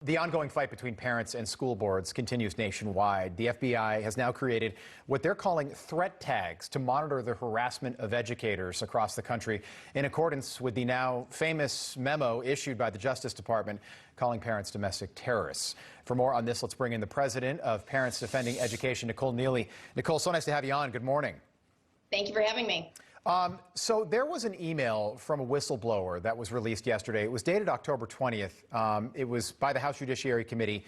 The ongoing fight between parents and school boards continues nationwide. The FBI has now created what they're calling threat tags to monitor the harassment of educators across the country in accordance with the now famous memo issued by the Justice Department calling parents domestic terrorists. For more on this, let's bring in the president of Parents Defending Education, Nicole Neily. Nicole, so nice to have you on. Good morning. Thank you for having me. So there was an email from a whistleblower that was released yesterday. It was dated October 20th. It was by the House Judiciary Committee.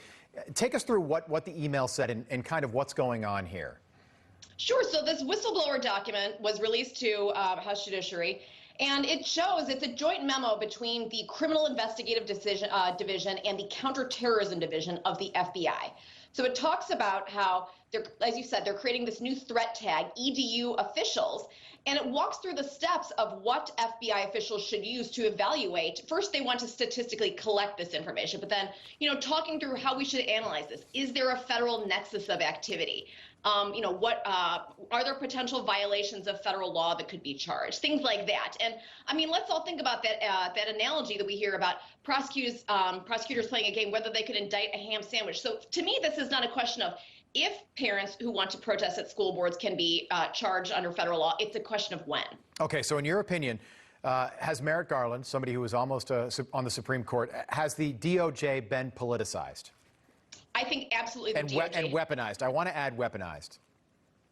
Take us through what the email said and kind of what's going on here. Sure. So this whistleblower document was released to House Judiciary, and it shows it's a joint memo between the Criminal Investigative Division and the Counterterrorism Division of the FBI. So it talks about how, as you said, they're creating this new threat tag, EDU officials, and it walks through the steps of what FBI officials should use to evaluate. First, they want to statistically collect this information, but then, talking through how we should analyze this. Is there a federal nexus of activity? Are there potential violations of federal law that could be charged? Things like that. And I mean, let's all think about that analogy that we hear about prosecutors playing a game, whether they could indict a ham sandwich. So to me, this is not a question of if parents who want to protest at school boards can be charged under federal law. It's a question of when. Okay, so in your opinion, has Merrick Garland, somebody who was almost on the Supreme Court, has the DOJ been politicized? I think absolutely. And weaponized. I want to add weaponized.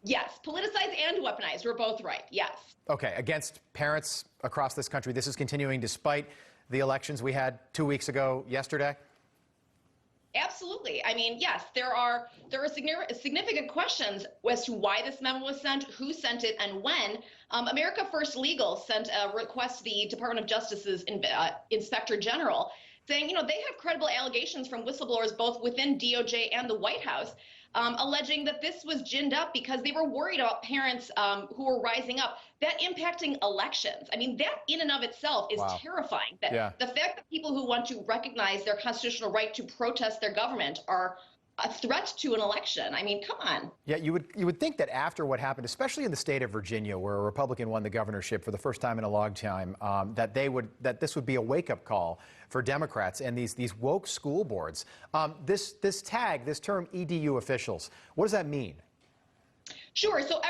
Yes, politicized and weaponized. We're both right. Yes. Okay, against parents across this country. This is continuing despite the elections we had 2 weeks ago yesterday. Absolutely. I mean, yes, there are significant questions as to why this memo was sent, who sent it, and when. America First Legal sent a request to the Department of Justice's Inspector General saying, they have credible allegations from whistleblowers both within DOJ and the White House, alleging that this was ginned up because they were worried about parents who were rising up, that impacting elections. I mean, that in and of itself is terrifying. That the fact that people who want to recognize their constitutional right to protest their government are a threat to an election. I mean, come on. Yeah, you would think that after what happened, especially in the state of Virginia, where a Republican won the governorship for the first time in a long time, that this would be a wake-up call for Democrats and these woke school boards. This term EDU officials, what does that mean? Sure. So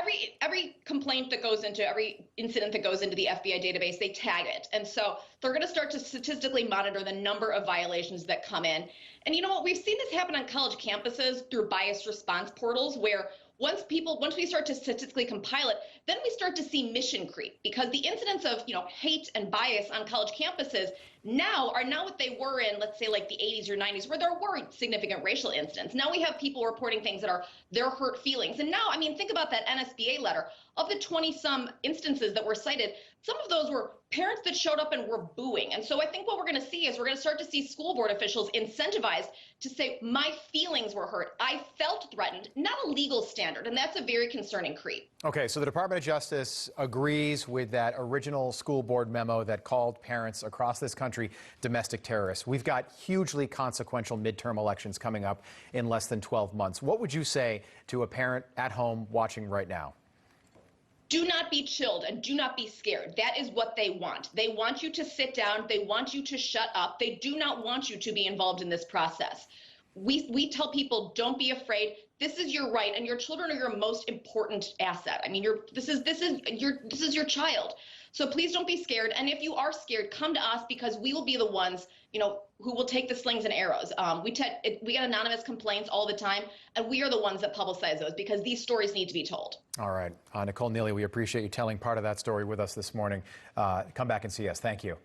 every complaint that goes into, every incident that goes into the FBI database, they tag it. And so they're going to start to statistically monitor the number of violations that come in. And you know what? We've seen this happen on college campuses through biased response portals, where once we start to statistically compile it, then we start to see mission creep, because the incidents of, hate and bias on college campuses are not what they were in, let's say, like the 80s or 90s, where there were significant racial incidents. Now we have people reporting things that are their hurt feelings. And now, I mean, think about that NSBA letter. Of the 20-some instances that were cited, some of those were parents that showed up and were booing. And so I think what we're going to see is we're going to start to see school board officials incentivized to say, my feelings were hurt. I felt threatened, not a legal standard. And that's a very concerning creep. Okay, so the Department of Justice agrees with that original school board memo that called parents across this country domestic terrorists. We've got hugely consequential midterm elections coming up in less than 12 months. What would you say to a parent at home watching right now? Do not be chilled and do not be scared. That is what they want. They want you to sit down. They want you to shut up. They do not want you to be involved in this process. We tell people, don't be afraid. This is your right, and your children are your most important asset. I mean, this is your child. So please don't be scared. And if you are scared, come to us, because we will be the ones, who will take the slings and arrows. We get anonymous complaints all the time, and we are the ones that publicize those, because these stories need to be told. All right. Nicole Neily, we appreciate you telling part of that story with us this morning. Come back and see us. Thank you.